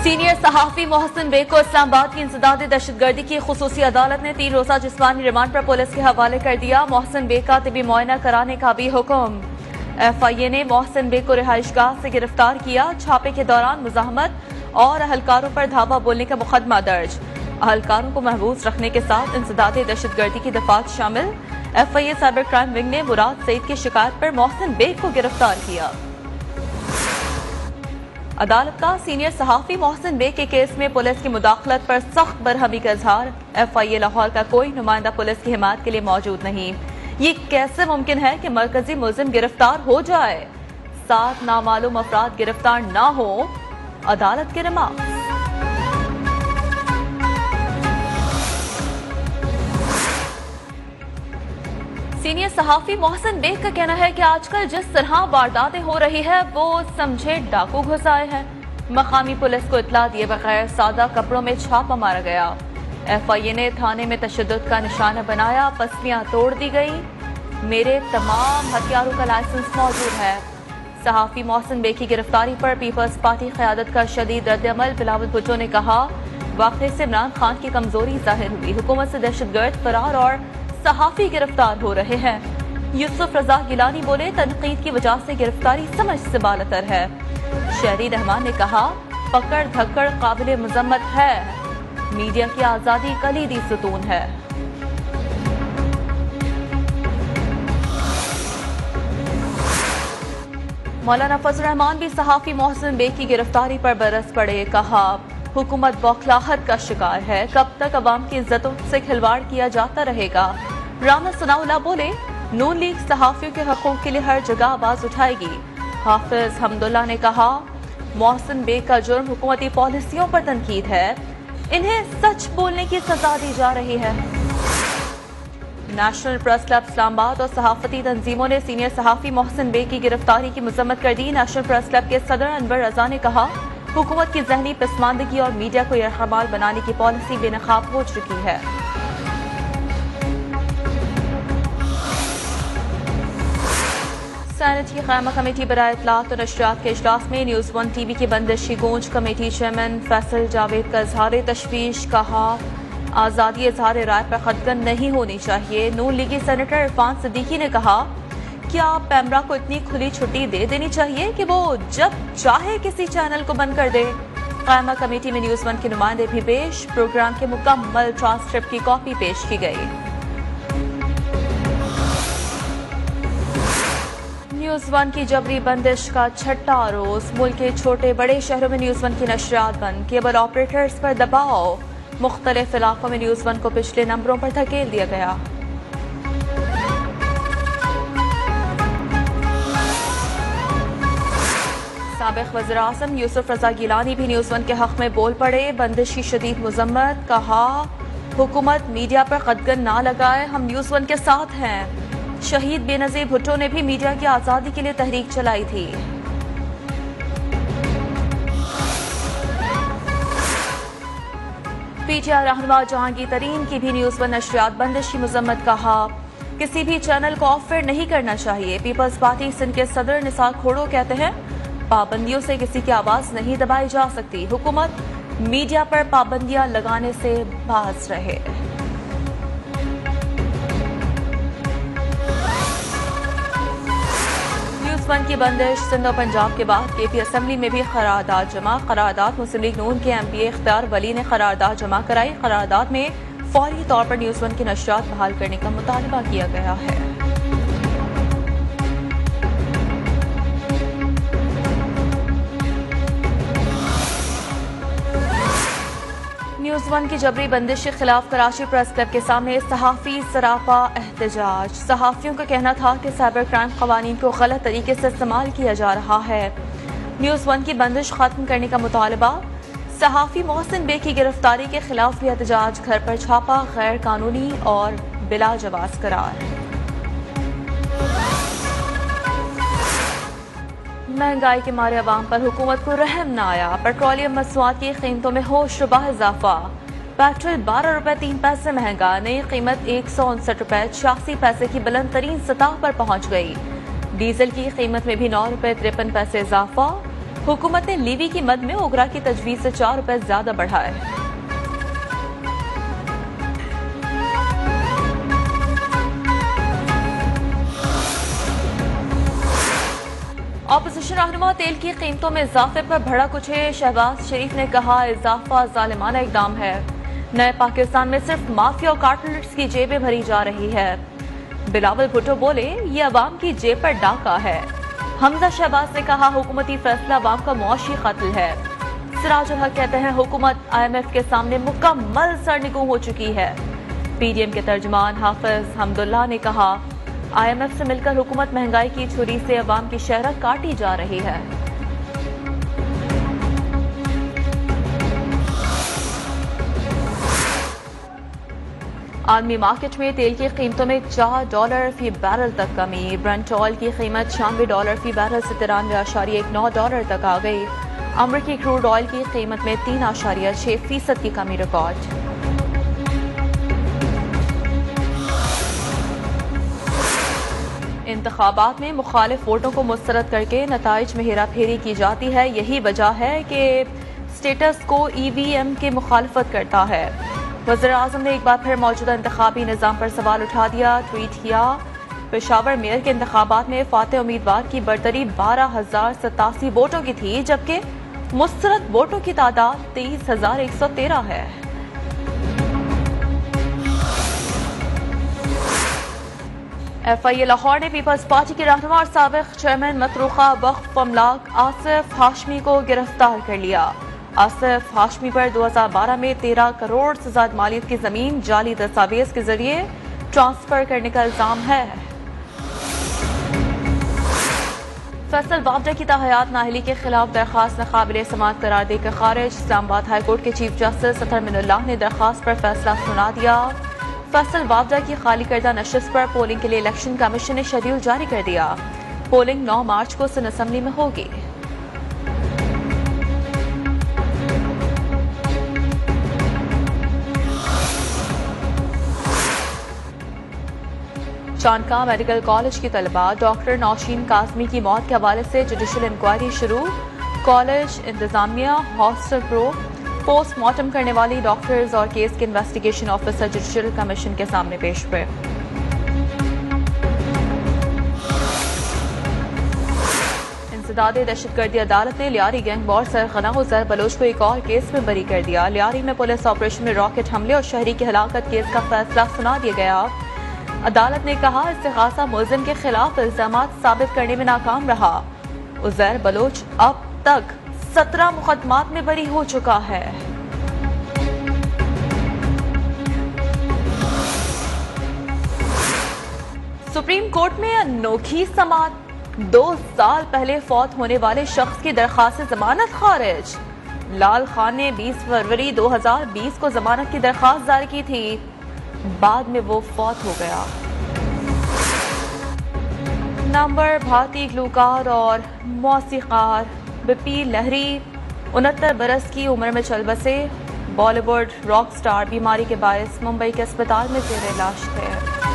Senior सहाफी Mohsin bag को इस्लामाबाद की इंसदादी दहशतगर्दी की खुसूसी अदालत ने 3 रोजा जिस्मानी रिमांड पर पुलिस के हवाले कर दिया। मोहसिन बेग का तिबी मुआयना कराने का भी हुक्म। FIA ने मोहसिन बेग को रिहाइशगाह से गिरफ्तार किया। छापे के दौरान मुजाहमत और अहलकारों पर धावा बोलने का मुकदमा दर्ज। अहलकारों को महबूस रखने के साथ इंसदादी दहशतगर्दी की दफात शामिल। FIA साइबर क्राइम विंग ने मुराद सईद की शिकायत पर मोहसिन बेग को गिरफ्तार किया। अदालत का सीनियर सहाफी मोहसिन बेग के केस में पुलिस की मुदाखलत पर सख्त बरहमी का इजहार। FIA लाहौर का कोई नुमाइंदा पुलिस की हिमायत के लिए मौजूद नहीं। ये कैसे मुमकिन है कि मरकजी मुलजिम गिरफ्तार हो जाए, 7 नामालूम अफराद गिरफ्तार न हो। अदालत के रिमार्क। सीनियर सहाफी मोहसिन बेग का कहना है कि आजकल जिस तरह वारदातें हो रही है वो समझे डाकू घुस आए हैं। मकामी पुलिस को इतला दिए बगैर सादा कपड़ों में छापा मारा गया। FIA ने थाने में तशद्दुद का निशाना बनाया, पसलियां तोड़ दी गई। मेरे तमाम हथियारों का लाइसेंस मौजूद है। सहाफी मोहसिन बेग की गिरफ्तारी पर पीपल्स पार्टी क़यादत का शदीद रद्द-ए-अमल। बिलावल भुट्टो ने कहा, वाक़े से इमरान खान की कमजोरी जाहिर हुई। हुकूमत से दहशतगर्द फरार और सहाफी गिरफ्तार हो रहे हैं। यूसुफ रजा गिलानी बोले, तनकीद की वजह से गिरफ्तारी समझ से बालतर है। शहरी रहमान ने कहा, पकड़ धक्कड़ काबिल मजम्मत है। मीडिया की आजादी कलीदी सुतून है। मौलाना फजल रहमान भी सहाफी मोहसिन बेग की गिरफ्तारी पर बरस पड़े। कहा, हुकूमत बौखलाहट का शिकार है, कब तक अवाम की इज्जतों से खिलवाड़ किया जाता रहेगा। राना सनाउल्लाह बोले, नून लीग सहाफियों के हकूक के लिए हर जगह आवाज उठाएगी। हाफिज हमदुल्ला ने कहा, मोहसिन बेग का जुर्म हुकूमती पॉलिसियों पर तनकीद है, इन्हें सच बोलने की सजा दी जा रही है। नेशनल प्रेस क्लब इस्लामाबाद और सहाफती तंजीमों ने सीनियर सहाफी मोहसिन बेग की गिरफ्तारी की मजम्मत कर दी। नेशनल प्रेस क्लब के सदर अनवर रजा ने कहा, हुकूमत की जहनी पसमानदगी और मीडिया को यरहमाल बनाने की पॉलिसी बेनकाब हो चुकी है। सेनेट की क़यामा कमेटी बराए इत्तलात और नशरियात के इजलास में न्यूज़ 1 TV की बंदिशी गूंज। कमेटी चेयरमैन फैसल जावेद का इजहार तशवीश। कहा, आज़ादी इजहार राय पर खतगन नहीं होनी चाहिए। नून लीगी सेनेटर इरफान सिद्दीकी ने कहा, क्या पैमरा को इतनी खुली छुट्टी दे देनी चाहिए कि वो जब चाहे किसी चैनल को बंद कर दे। क़यामा कमेटी में न्यूज़ 1 के नुमाइंदे भी पेश। प्रोग्राम के मुकम्मल ट्रांसक्रिप्ट की कॉपी पेश की गई। न्यूज़ 1 की जबरी बंदिश का छठा रोज। मुल्क के छोटे बड़े शहरों में न्यूज़ 1 की नशरियात बंद। केबल ऑपरेटर्स पर दबाव। मुख्तलिफ इलाकों में न्यूज़ 1 को पिछले नंबरों पर धकेल दिया गया। साबिक़ वज़ीर-ए-आज़म यूसुफ रजा गिलानी भी न्यूज़ 1 के हक में बोल पड़े। बंदिश की शदीद मुज़म्मत। कहा, हुकूमत मीडिया पर खतगन ना लगाए, हम न्यूज़ 1 के साथ हैं। शहीद बेनज़ीर भुट्टो ने भी मीडिया की आज़ादी के लिए तहरीक चलाई थी। PTI रहनुमा जहांगीर तरीन की भी न्यूज़ 1 नशरियात बंदिश की मुज़म्मत। कहा, किसी भी चैनल को ऑफ एयर नहीं करना चाहिए। पीपल्स पार्टी सिंध के सदर निसार खोड़ो कहते हैं, पाबंदियों से किसी की आवाज नहीं दबाई जा सकती। हुकूमत मीडिया पर पाबंदियां लगाने से बाज रहे। न्यूज़ 1 की बंदिश। सिंध और पंजाब के बाद KP असेंबली में भी करारदाद जमा। करारदाद मुस्लिम लीग नून के MPA इख्तियार वली ने करारदाद जमा कराई। करारदाद में फौरी तौर पर न्यूज़ 1 की नशरियात बहाल करने का मुतालबा किया गया है। न्यूज़ 1 की जबरी बंदिश के खिलाफ कराची प्रेस क्लब के सामने सहाफी सरापा एहतजाज। सहाफियों का कहना था कि साइबर क्राइम कवानीन को गलत तरीके से इस्तेमाल किया जा रहा है। न्यूज़ 1 की बंदिश खत्म करने का मुतालबा। सहाफी मोहसिन बेग की गिरफ्तारी के खिलाफ भी एहतजाज। घर पर छापा, गैर कानूनी और बिला जवाज करार। महंगाई के मारे अवाम पर हुकूमत को रहम न आया। पेट्रोलियम मसनूआत की कीमतों में होशरुबा इजाफा। पेट्रोल 12 रुपए 3 पैसे महंगा। नई कीमत 159 रुपए 86 पैसे की बुलंद तरीन सतह पर पहुंच गई। डीजल की कीमत में भी 9 रुपए 53 पैसे इजाफा। हुकूमत ने लीवी की मद में ओगरा की तजवीज से 4 रुपए ज्यादा बढ़ाए। ऑपोजिशन रहनुमा तेल की कीमतों में इजाफे पर भड़क उठे। शहबाज शरीफ ने कहा, इजाफा जालिमाना इकदाम है। नए पाकिस्तान में सिर्फ माफिया और कार्टलिट्स की जेबें भरी जा रही है। बिलावल भुट्टो बोले, ये अवाम की जेब पर डाका है। हमजा शहबाज ने कहा, हुकूमती फैसला अवाम का मुआशी कत्ल है। सिराजुल हक कहते हैं, हुकूमत IMF के सामने मुकम्मल सरनिगू हो चुकी है। PDM के तर्जुमान हाफिज हमदुल्ला ने कहा, IMF से मिलकर हुकूमत महंगाई की छुरी से अवाम की शहरत काटी जा रही है। आलमी मार्केट में तेल की कीमतों में $4 फी बैरल तक कमी। ब्रेंट ऑयल की कीमत $96 फी बैरल से $93.9 तक आ गई। अमरीकी क्रूड ऑयल की कीमत में 3.6% की कमी रिकॉर्ड। इंतखाबात में मुखालिफ वोटों को मुस्तरद करके नताइज में हेरा फेरी की जाती है। यही वजह है कि स्टेटस को EVM की मुखालफत करता है। वज़ीर आज़म ने एक बार फिर मौजूदा इंतखाबी निज़ाम पर सवाल उठा दिया। ट्वीट किया, पेशावर मेयर के इंतखाबात में फातेह उम्मीदवार की बरतरी 12,087 वोटों की थी, जबकि मुस्तरद वोटों की तादाद 23,113 है। FIA लाहौर ने पीपल्स पार्टी के रहनुमा और साबिक चेयरमैन मतरूखा वक्फ अमलाक आसिफ हाशमी को गिरफ्तार कर लिया। आसिफ हाशमी पर 2012 में 13 करोड़ से ज्यादा मालियत की जमीन जाली दस्तावेज के जरिए ट्रांसफर करने का इल्जाम है। फैसल वावडा की ताहयात नाहली के खिलाफ दरखास्त नाकाबिले समाअत करार देकर खारिज। इस्लामाबाद हाई कोर्ट के चीफ जस्टिस अतर मिनुल्लाह ने दरखास्त पर फैसला सुना दिया। फैसल वावडा की खाली करदा नशिस्त पर पोलिंग के लिए इलेक्शन कमीशन ने शेड्यूल जारी कर दिया। पोलिंग 9 मार्च को सिंध असेंबली में होगी। चांदका मेडिकल कॉलेज की तलबा डॉक्टर नौशीन काजमी की मौत के हवाले से जुडिशल इंक्वायरी शुरू। कॉलेज इंतजामिया, हॉस्टल प्रो, पोस्टमार्टम करने वाली डॉक्टर्स और केस के इन्वेस्टिगेशन ऑफिसर जुडिशल कमीशन के सामने पेश हुए। इंसदादे दहशतगर्दी अदालत ने लियारी गैंग वॉर सरगना उजैर बलोच को एक और केस में बरी कर दिया। लियारी में पुलिस ऑपरेशन में रॉकेट हमले और शहरी की हलाकत केस का फैसला सुना दिया गया। अदालत ने कहा, इस्तिगासा मुलजिम के खिलाफ इल्जामात साबित करने में नाकाम रहा। उजैर बलोच अब तक 17 मुकदमात में बरी हो चुका है। सुप्रीम कोर्ट में अनोखी समाअत। 2 साल पहले फौत होने वाले शख्स की दरखास्त जमानत खारिज। लाल खान ने 20 फरवरी 2020 को जमानत की दरखास्त जारी की थी, बाद में वो फौत हो गया। नंबर भारतीय गलूकार और मौसीकार बिपी लहरी 69 बरस की उम्र में चल बसे। बॉलीवुड रॉक स्टार बीमारी के बायस मुंबई के अस्पताल में जेर इलाज थे।